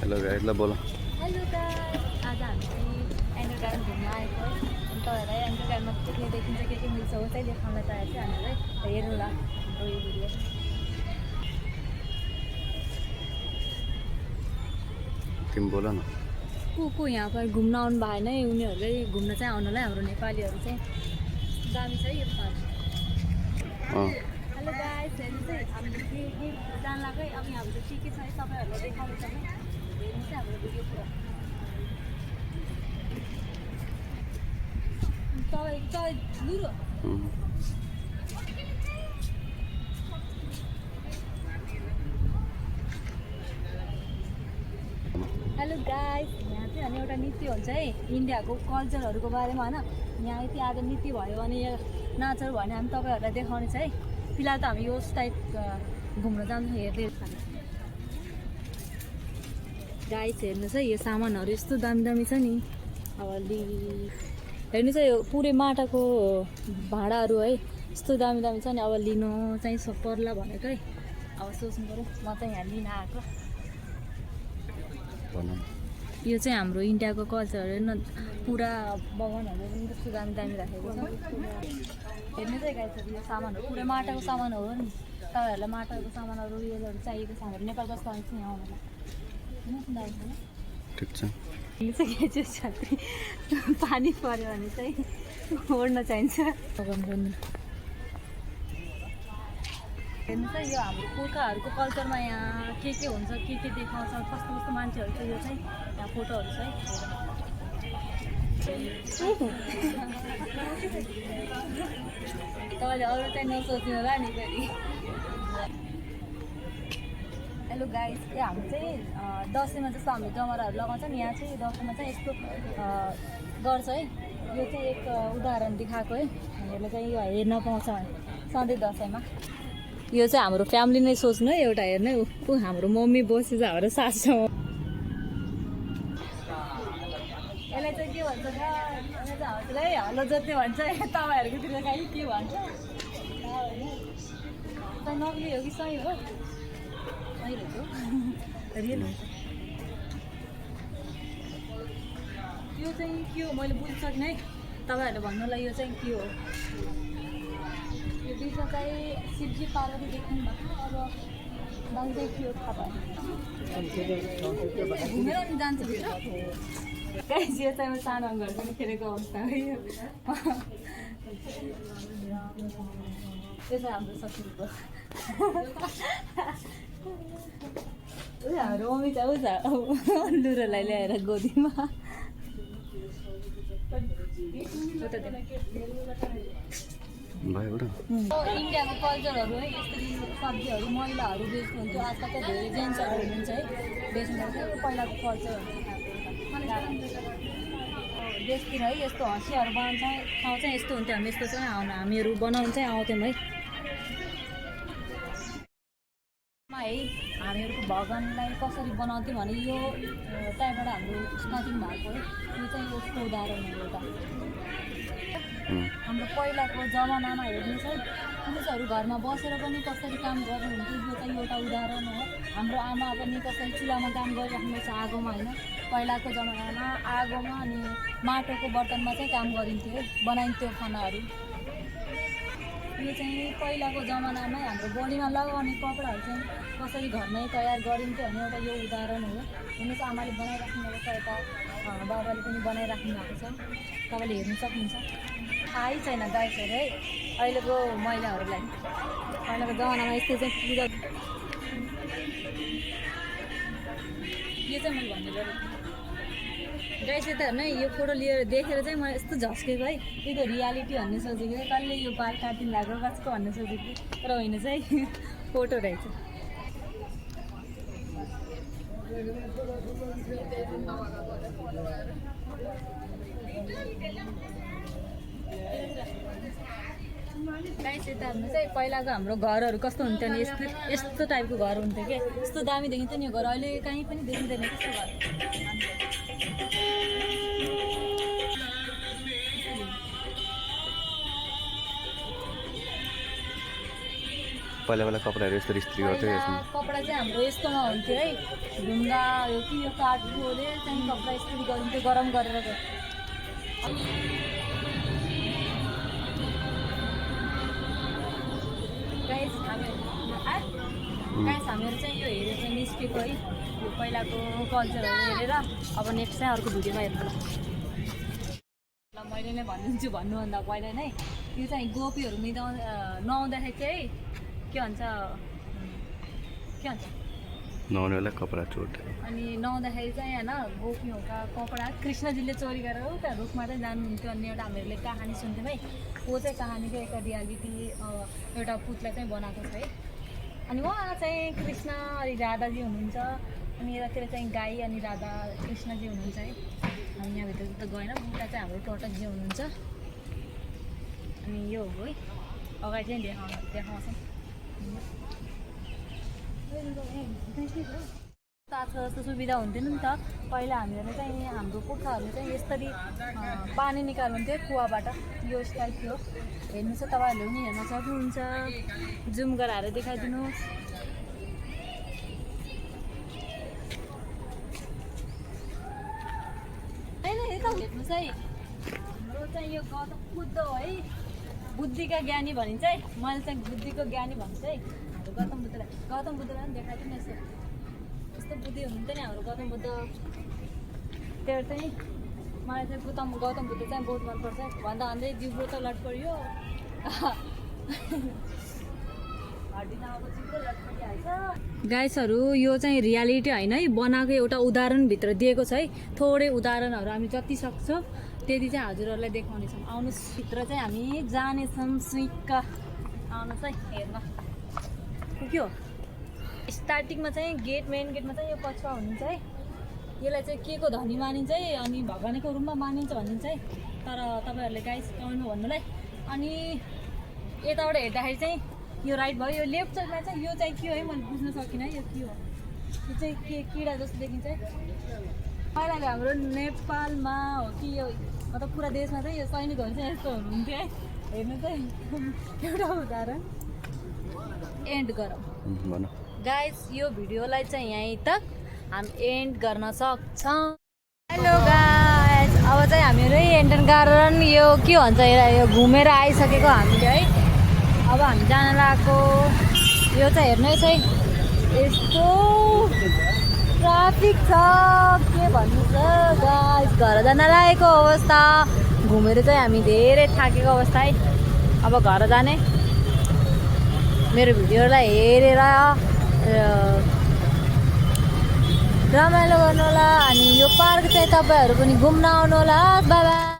Hello guide ल बोल। Hello guys, आज हामी चाहिँ एन्जल गार्डन घुम्न आएको है। अनि तपाईँहरूलाई एन्जल गार्डनमा पुग्ने देखिन्छ के मिल्छ हो चाहिँ देखाउन तयार चाहिँ हामीलाई हेर्नु होला हाम्रो यो भिडियो। तिमी बोल न। को यहाँ पर घुम्न आउनु भएन है, उनीहरूले घुम्न चाहिँ आउनलाई हाम्रो नेपालीहरू चाहिँ दामी छ है यो पार्क। हेलो गाइस, हेर्नु चाहिँ हामीले के जान लाग्यो है। अब हाम्रो चाहिँ के छ है तपाईँहरूलाई देखाउने छ है। हेर्नु चाहिँ हाम्रो भिडियो पुरा तपाईँ लुरो। हेलो गाइस, यहाँ चाहिँ अनि एउटा नृत्य हुन्छ है इन्डियाको कल्चरहरूको बारेमा होइन। यहाँ यति आज नृत्य भयो भने यहाँ नाचहरू भयो भने हामी तपाईँहरूलाई देखाउने छ है। फिलहाल त हामी यो टाइप घुम्न जान्छौँ हेर्दै। गाइस हेर्नुहोस् है, यो सामानहरू यस्तो दामी दामी छ नि। अब हेर्नु चाहिँ यो पुरै माटाको भाँडाहरू है, यस्तो दामी दामी छ नि। अब लिनु चाहिँ पर्ला भनेको है। अब सोच्नु पऱ्यो, म चाहिँ यहाँ लिन आएको। यो चाहिँ हाम्रो इन्डियाको कल्चर हेर्नु, पुरा बगानहरू पनि कस्तो दामी दामी राखेको छ। हेर्नु चाहिँ गाइस, यो सामानहरू पुरै माटाको सामान हो नि। तपाईँहरूलाई माटाको सामानहरू उयोहरू चाहिएको छ हाम्रो नेपाल जस्तो आउँछ यहाँ आउनुलाई। ठिक छ। छात्री पानी पऱ्यो भने चाहिँ ओढ्न चाहिन्छ। हेर्नु चाहिँ यो हाम्रो पुर्खाहरूको कल्चरमा यहाँ के हुन्छ, के देखाउँछ, कस्तो कस्तो मान्छेहरू चाहिँ यो चाहिँ यहाँ फोटोहरू छ है। तपाईँले अरू चाहिँ नसोच्नु होला नि फेरि। हेलो गाइस, हाम्रो चाहिँ दसैँमा जस्तो हाम्रो जमराहरू लगाउँछ नि, यहाँ चाहिँ दसैँमा चाहिँ यस्तो गर्छ है। यो चाहिँ एक उदाहरण देखाएको है। हामीहरूले चाहिँ यो हेर्न पाउँछ सधैँ दसैँमा। यो चाहिँ हाम्रो फ्यामिली नै सोच्नु है, एउटा हेर्नु ऊ हाम्रो मम्मी बसेछ, हाम्रो सासु। यसलाई चाहिँ के भन्छ है, हलो जोत्ने भन्छ। तपाईँहरूकोतिर कहीँ के भन्छ नक्ली हो कि सही हो? रियल हुन्छ। यो चाहिँ के हो मैले बुझिसकिनँ है। तपाईँहरूले भन्नुलाई यो चाहिँ के हो? यो बिचमा चाहिँ शिवजी पार्वती देख्नु भएको। अब दाइ चाहिँ के हो थाहा भएन। घुमेर नि जान्छ भित्र। गाइस, यो चाहिँ म सानो घर पनि खेलेको अवस्था है। यो चाहिँ हाम्रो ससुरको। हाम्रो मम्मी चाहिँ उता लुरोलाई ल्याएर गोदीमा इन्डियाको कल्चरहरू है। यस्तो सब्जीहरू महिलाहरू बेच्नुहुन्छ। आजकल चाहिँ धेरै जेन्ट्सहरू हुनुहुन्छ है बेच्नु। पहिलाको कल्चरहरू देशतिर है यस्तो हँसियाहरू बनाउँछ ठाउँ चाहिँ यस्तो हुन्थ्यो। हामी यस्तो चाहिँ हामीहरू बनाउनु चाहिँ आउँथ्यौँ है। हामीहरूको भगवान्लाई कसरी बनाउँथ्यौँ भने यो त्यहाँबाट हाम्रो स्टार्टिङ भएको है। यो चाहिँ यसको उदाहरण हो एउटा। हाम्रो पहिलाको जमानामा हेर्नुहोस् है, पुरुषहरू घरमा बसेर पनि कसरी काम गर्नुहुन्थ्यो, यो चाहिँ एउटा उदाहरण हो। हाम्रो आमा पनि कसरी चुलामा काम गरिराख्नुहोस् आगोमा होइन। पहिलाको जमानामा आगोमा अनि माटोको बर्तनमा चाहिँ काम गरिन्थ्यो है, बनाइन्थ्यो खानाहरू। यो चाहिँ पहिलाको जमानामै हाम्रो बडीमा लगाउने कपडाहरू चाहिँ कसरी घरमै तयार गरिन्थ्यो भने एउटा यो उदाहरण हो। हेर्नुहोस्, आमाले बनाइराख्नु भएको छ, यता बाबाले पनि बनाइराख्नु भएको छ। तपाईँले हेर्नु सक्नुहुन्छ। थाहै छैन गाइसहरू है अहिलेको महिलाहरूलाई। पहिलाको जमानामा यस्तो चाहिँ पूजा। यो चाहिँ मैले भन्नु पऱ्यो गाइस। यता हेर्नु है, यो फोटो लिएर देखेर चाहिँ मलाई यस्तो झस्केको है। यो त रियालिटी भन्ने सोचेको है। कसले यो बाल काटिन लाग्यो कसको भन्ने सोचेको, तर होइन चाहिँ फोटो रहेछ। गाइस, यता हेर्नु चाहिँ पहिलाको हाम्रो घरहरू कस्तो हुन्थ्यो नि, यस्तो टाइपको घर हुन्थ्यो कि यस्तो दामी देखिन्छ नि यो घर। अहिले कहीँ पनि देखिँदैन त्यस्तो घर। पहिला पहिला कपडाहरू यस्तो इस्त्री गर्थ्यो पहिला यसमा कपडा चाहिँ हाम्रो यस्तोमा हुन्थ्यो है ढुङ्गा यो कि यो काठले चाहिँ कपडा इस्त्री गरिन्थ्यो गरम गरेर हामीहरू चाहिँ यो हेरेर चाहिँ निस्केको है यो पहिलाको कल्चरहरू हेरेर अब नेक्स्ट चाहिँ अर्को भिडियोमा हेर्नु ल मैले नै भनिदिन्छु भन्नुभन्दा पहिला नै यो चाहिँ गोपीहरू नुहाउँदाखेरि चाहिँ के भन्छ नुहाउने बेला कपडा चोट अनि नुहाउँदाखेरि चाहिँ होइन गोपीहरूका कपडा कृष्णजीले चोरी गरेर उता रुखमा चाहिँ जानुहुन्थ्यो अनि एउटा हामीहरूले कहानी सुन्थ्यौँ है वो चाहिँ कहानीको एउटा रियालिटी एउटा पुतला चाहिँ बनाएको छ है अनि उहाँ चाहिँ कृष्ण अनि राधाजी हुनुहुन्छ अनि यतातिर चाहिँ गाई अनि राधा कृष्णजी हुनुहुन्छ है अनि यहाँभित्र त गएन उता चाहिँ हाम्रो टोटकजी हुनुहुन्छ अनि यो हो है अगाडि चाहिँ देखाउँछ आजकल जस्तो सुविधा हुन्थेन नि त पहिला हामीहरूले चाहिँ हाम्रो पुर्खाहरूले चाहिँ यसरी पानी निकाल्नुहुन्थ्यो कुवाबाट यो स्टाइल थियो हेर्नु चाहिँ तपाईँहरूले पनि हेर्न सक्नुहुन्छ जुम गराएर देखाइदिनुहोस् होइन हेर्नुहोस् है हाम्रो चाहिँ यो गौतम बुद्ध हो है बुद्धिका ज्ञानी भनिन्छ है मैले चाहिँ बुद्धिको ज्ञानी भन्छ है हाम्रो गौतम बुद्धलाई पनि देखाइदिनु यसो यस्तो बुद्धि हुनुहुन्थ्यो नि हाम्रो गौतम बुद्ध त्यो चाहिँ मलाई चाहिँ गौतम बुद्ध चाहिँ बहुत मनपर्छ भन्दा भन्दै जिब्रो त लट पऱ्यो गाइसहरू यो चाहिँ रियालिटी होइन है बनाएको एउटा उदाहरणभित्र दिएको छ है थोरै उदाहरणहरू हामी जति सक्छौँ त्यति चाहिँ हजुरहरूलाई देखाउनेछौँ आउनुहोस् भित्र चाहिँ हामी जानेछौँ सुइक्क आउनुहोस् है हेर्न के हो स्टार्टिङमा चाहिँ मेन गेटमा चाहिँ यो पछुवा हुनुहुन्छ है यसलाई चाहिँ के को धनी मानिन्छ है अनि भगवानको रूपमा मानिन्छ भनिन्छ है तर तपाईँहरूले गाइस कमेन्टमा भन्नुलाई अनि यताबाट हेर्दाखेरि चाहिँ यो राइट भयो यो लेफ्ट साइडमा चाहिँ यो चाहिँ के हो है मैले बुझ्न सकिनँ है यो के हो यो चाहिँ के किरा जस्तो देखिन्छ है पहिलाको हाम्रो नेपालमा हो कि यो मतलब पुरा देशमा चाहिँ यो सैनिकहरू चाहिँ यस्तो हुनुहुन्थ्यो है हेर्नु चाहिँ एउटा उदाहरण एन्ड गरौँ गाइस यो भिडियोलाई चाहिँ यहीँ तक हामी एन्ड गर्न सक्छौँ हेलो गाइस अब चाहिँ हामीहरू एन्टन गार्डन यो के भन्छ यो घुमेर आइसकेको हामीले है अब हामी जान लागेको यो चाहिँ हेर्नुहोस् है यस्तो ट्राफिक छ के भन्नु छ गाइस घर जान लागेको अवस्था घुमेर चाहिँ हामी धेरै थाकेको अवस्था है अब घर जाने मेरो भिडियोलाई हेरेर रमाइलो गर्नु होला अनि यो पार्क चाहिँ तपाईँहरू पनि घुम्न आउनु होला बाई बाई।